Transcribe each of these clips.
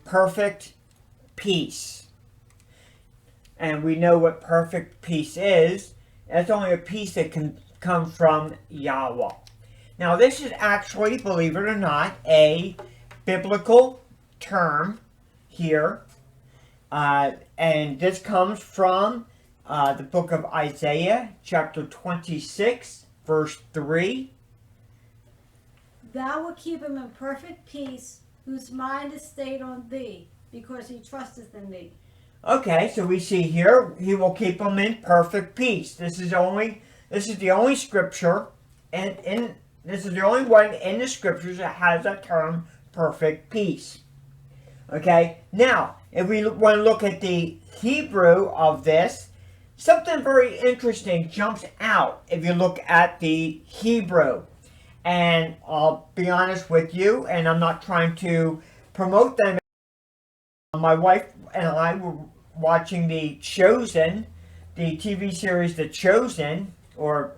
Perfect peace. And we know what perfect peace is. It's only a peace that can come from Yahweh. Now, this is actually, believe it or not, a biblical term here. And this comes from the book of Isaiah, chapter 26, verse 3. Thou wilt keep him in perfect peace, whose mind is stayed on thee, because he trusteth in thee. Okay, so we see here, he will keep them in perfect peace. This is the only scripture, and this is the only one in the scriptures that has that term, perfect peace. Okay, now, if we want to look at the Hebrew of this, something very interesting jumps out if you look at the Hebrew. And I'll be honest with you, and I'm not trying to promote them. My wife and I were watching The Chosen, the TV series The Chosen, or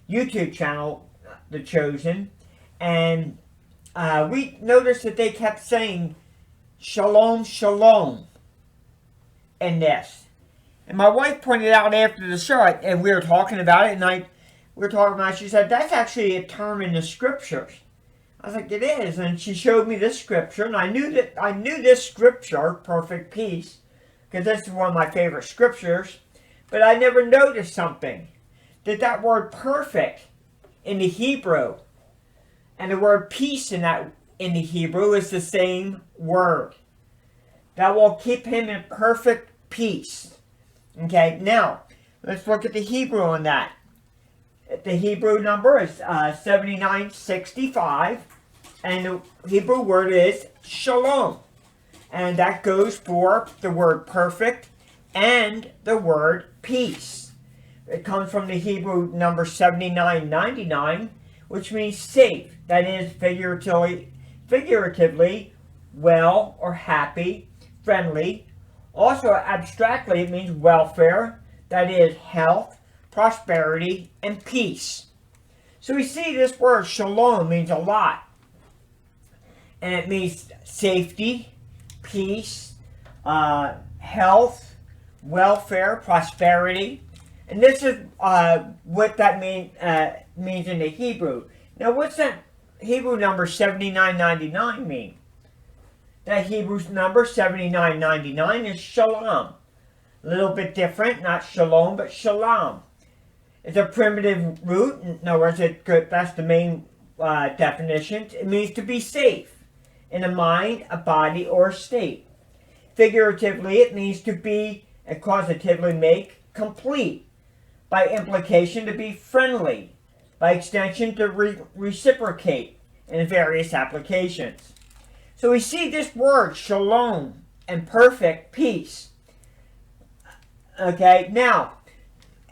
YouTube channel The Chosen, and we noticed that they kept saying Shalom Shalom in this. And my wife pointed out after the show, and we were talking about it, and we were talking about it, she said, that's actually a term in the scriptures. I was like, it is. And she showed me this scripture, and I knew this scripture, perfect peace, because this is one of my favorite scriptures, but I never noticed something. That word perfect in the Hebrew and the word peace in the Hebrew is the same word. That will keep him in perfect peace. Okay, now, let's look at the Hebrew on that. The Hebrew number is 7965, and the Hebrew word is shalom. And that goes for the word perfect and the word peace. It comes from the Hebrew number 7999, which means safe. That is figuratively well or happy, friendly. Also, abstractly, it means welfare. That is health, prosperity, and peace. So we see this word shalom means a lot. And it means safety, peace, health, welfare, prosperity. And this is what that means in the Hebrew. Now, what's that Hebrew number 7999 mean? That Hebrew number 7999 is shalom. A little bit different, not shalom, but shalom. It's a primitive root. In other words, that's the main definition. It means to be safe in a mind, a body, or a state. Figuratively, it means to be, and causatively make, complete. By implication, to be friendly. By extension, to reciprocate in various applications. So we see this word, shalom, and perfect peace. Okay, now,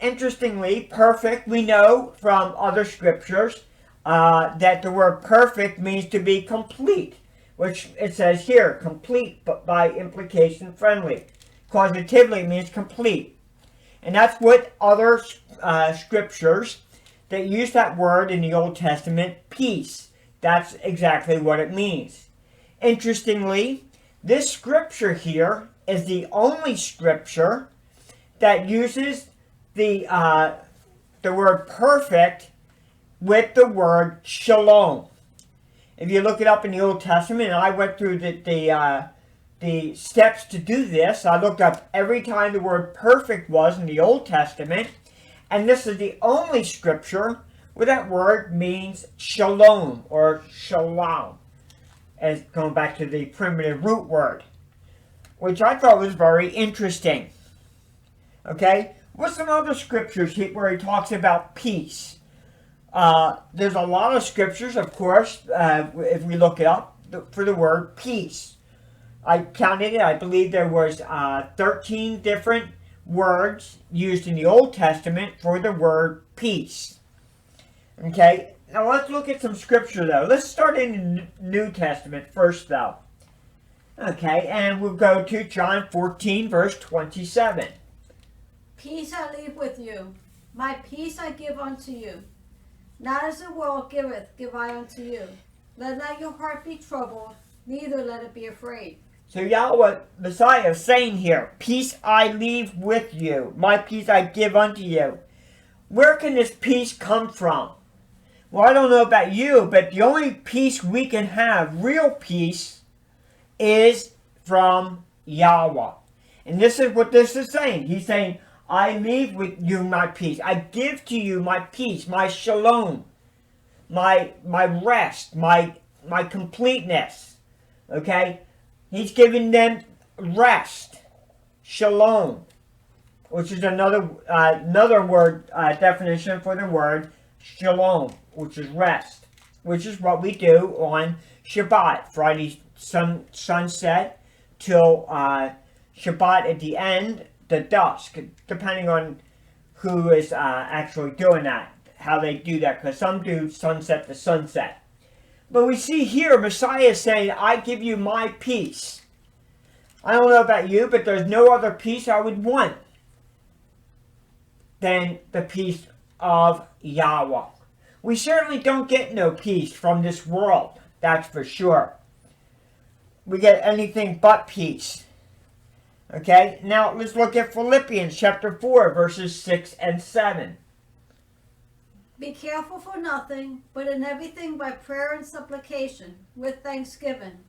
interestingly, perfect, we know from other scriptures that the word perfect means to be complete, which it says here, complete, but by implication, friendly. Causatively means complete. And that's what other scriptures that use that word in the Old Testament, peace. That's exactly what it means. Interestingly, this scripture here is the only scripture that uses the word perfect with the word shalom. If you look it up in the Old Testament, and I went through the steps to do this, I looked up every time the word perfect was in the Old Testament, and this is the only scripture where that word means shalom or shalom, as going back to the primitive root word, which I thought was very interesting. Okay, what's some other scriptures where he talks about peace? There's a lot of scriptures, of course, if we look it up, for the word peace. I counted it, I believe there was 13 different words used in the Old Testament for the word peace. Okay, now let's look at some scripture though. Let's start in the New Testament first though. Okay, and we'll go to John 14 verse 27. Peace I leave with you. My peace I give unto you. Not as the world giveth, give I unto you. Let not your heart be troubled, neither let it be afraid. So Yahweh, Messiah, is saying here, peace I leave with you, my peace I give unto you. Where can this peace come from? Well, I don't know about you, but the only peace we can have, real peace, is from Yahweh. And this is what this is saying. He's saying, I leave with you my peace. I give to you my peace, my shalom, my rest, my completeness. Okay? He's giving them rest, shalom, which is another word definition for the word shalom, which is rest, which is what we do on Shabbat, Friday sunset till Shabbat at the end, the dusk, depending on who is actually doing that, how they do that, because some do sunset to sunset. But we see here, Messiah is saying, I give you my peace. I don't know about you, but there's no other peace I would want than the peace of Yahweh. We certainly don't get no peace from this world, that's for sure. We get anything but peace. Okay, now let's look at Philippians chapter 4, verses 6 and 7. Be careful for nothing, but in everything by prayer and supplication, with thanksgiving.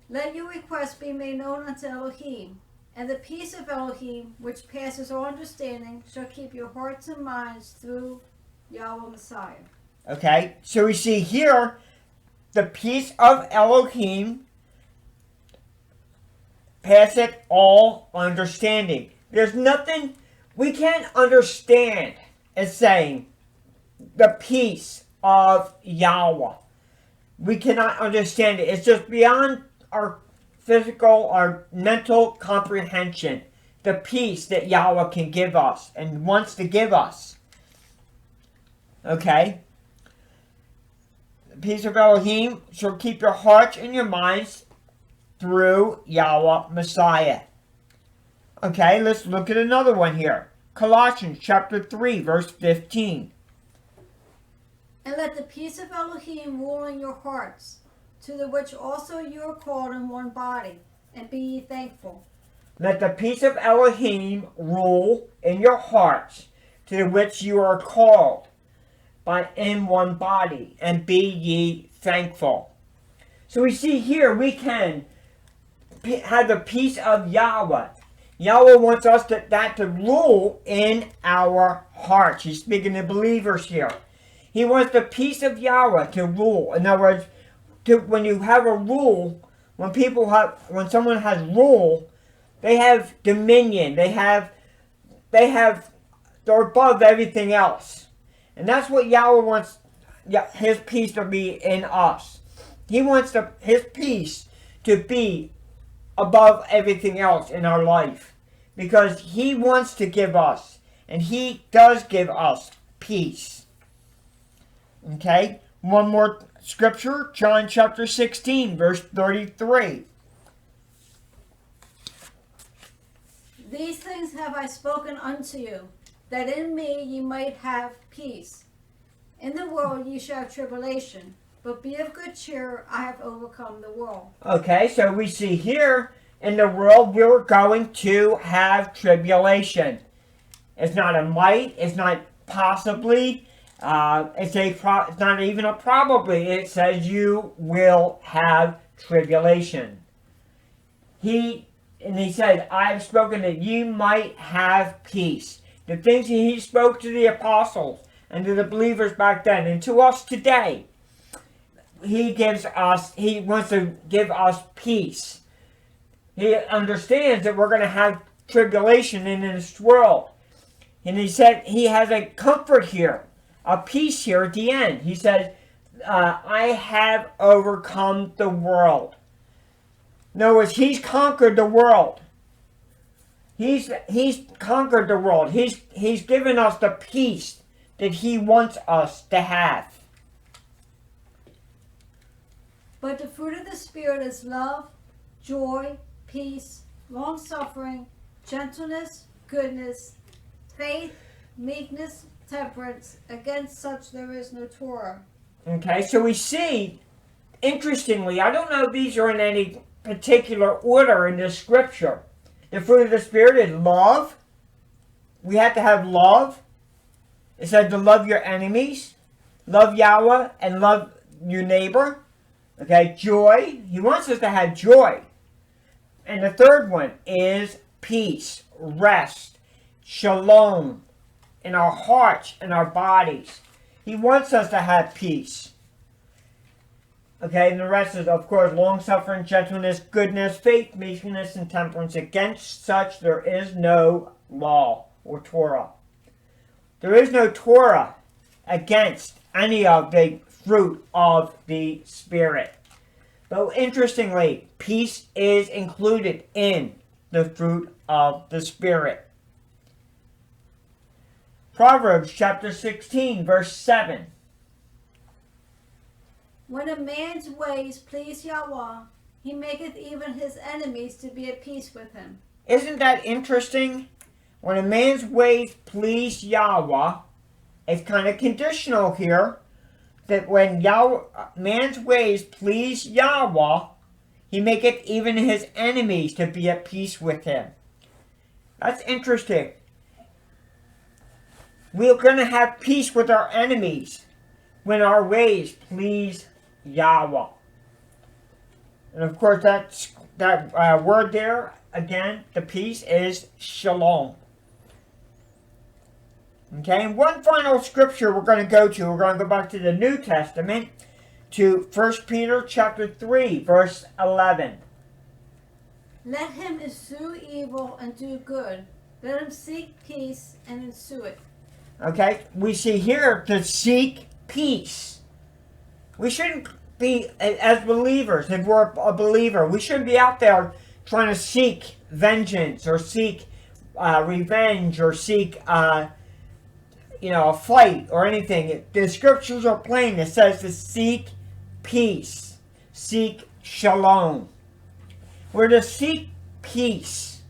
Let your requests be made known unto Elohim, and the peace of Elohim, which passes all understanding, shall keep your hearts and minds through Yahweh Messiah. Okay, so we see here the peace of Elohim passeth all understanding. There's nothing we can't understand as saying the peace of Yahweh. We cannot understand it. It's just beyond our physical, our mental comprehension. The peace that Yahweh can give us and wants to give us. Okay? The peace of Elohim shall keep your hearts and your minds through Yahweh Messiah. Okay, let's look at another one here. Colossians chapter 3, verse 15. And let the peace of Elohim rule in your hearts, to the which also you are called in one body, and be ye thankful. Let the peace of Elohim rule in your hearts, to the which you are called in one body, and be ye thankful. So we see here we can have the peace of Yahweh. Yahweh wants us to rule in our hearts. He's speaking to believers here. He wants the peace of Yahweh to rule. In other words, when you have a rule, when someone has rule, they have dominion. They're above everything else. And that's what Yahweh wants his peace to be in us. He wants his peace to be above everything else in our life. Because he wants to give us, and he does give us, peace. Okay, one more scripture, John chapter 16, verse 33. These things have I spoken unto you, that in me ye might have peace. In the world ye shall have tribulation, but be of good cheer, I have overcome the world. Okay, so we see here, in the world we're going to have tribulation. It's not a might, it's not possibly, it's not even a probably. It says you will have tribulation. He said, I have spoken that you might have peace. The things that he spoke to the apostles and to the believers back then and to us today, he wants to give us peace. He understands that we're going to have tribulation in this world. And he said he has a comfort here, a peace here at the end. He says, I have overcome the world. In other words, he's conquered the world. He's conquered the world. He's given us the peace that he wants us to have. But the fruit of the Spirit is love, joy, peace, long-suffering, gentleness, goodness, faith, meekness, temperance. Against such there is no Torah. Okay, so we see, interestingly, I don't know if these are in any particular order in the scripture. The fruit of the Spirit is love. We have to have love. It says to love your enemies, love Yahweh, and love your neighbor. Okay, joy. He wants us to have joy. And the third one is peace, rest, shalom in our hearts and our bodies. He wants us to have peace. Okay, and the rest is, of course, long-suffering, gentleness, goodness, faith, meekness, and temperance. Against such there is no law or Torah. There is no Torah against any of the fruit of the Spirit. But interestingly, peace is included in the fruit of the Spirit. Proverbs chapter 16, verse 7. When a man's ways please Yahweh, he maketh even his enemies to be at peace with him. Isn't that interesting? When a man's ways please Yahweh, it's kind of conditional here, that when man's ways please Yahweh, he maketh even his enemies to be at peace with him. That's interesting. We're going to have peace with our enemies when our ways please Yahweh. And of course, that word there, again, the peace is shalom. Okay, and one final scripture we're going to go back to the New Testament, to 1 Peter chapter 3, verse 11. Let him eschew evil and do good. Let him seek peace and ensue it. Okay, we see here to seek peace. We shouldn't be, as believers, if we're a believer, we shouldn't be out there trying to seek vengeance or seek revenge or seek a fight or anything. The scriptures are plain. It says to seek peace. Seek shalom. We're to seek peace.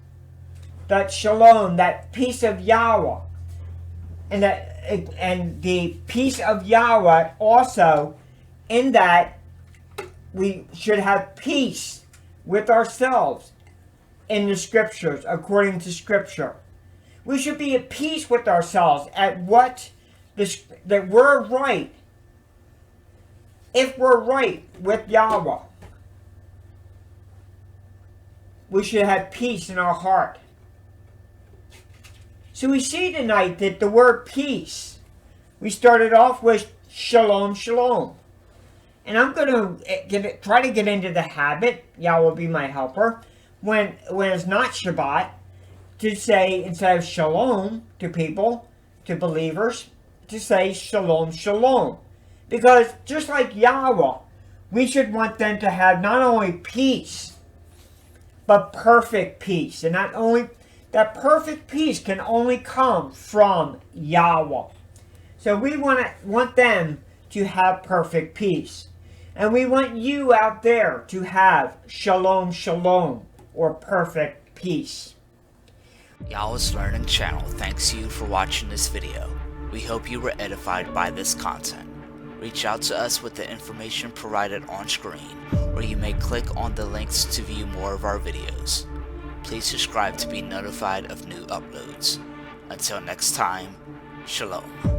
That shalom, that peace of Yahweh. And the peace of Yahweh also, in that we should have peace with ourselves in the scriptures, according to scripture. We should be at peace with ourselves at that we're right. If we're right with Yahweh, we should have peace in our heart. So we see tonight that the word peace, we started off with Shalom Shalom. And I'm going to try to get into the habit, Yahweh will be my helper, when it's not Shabbat, to say, instead of Shalom to people, to believers, to say Shalom Shalom. Because just like Yahweh, we should want them to have not only peace, but perfect peace. And not only that, perfect peace can only come from Yahweh. So we want them to have perfect peace. And we want you out there to have Shalom Shalom, or perfect peace. Yahweh's Learning Channel thanks you for watching this video. We hope you were edified by this content. Reach out to us with the information provided on screen, or you may click on the links to view more of our videos. Please subscribe to be notified of new uploads. Until next time, Shalom.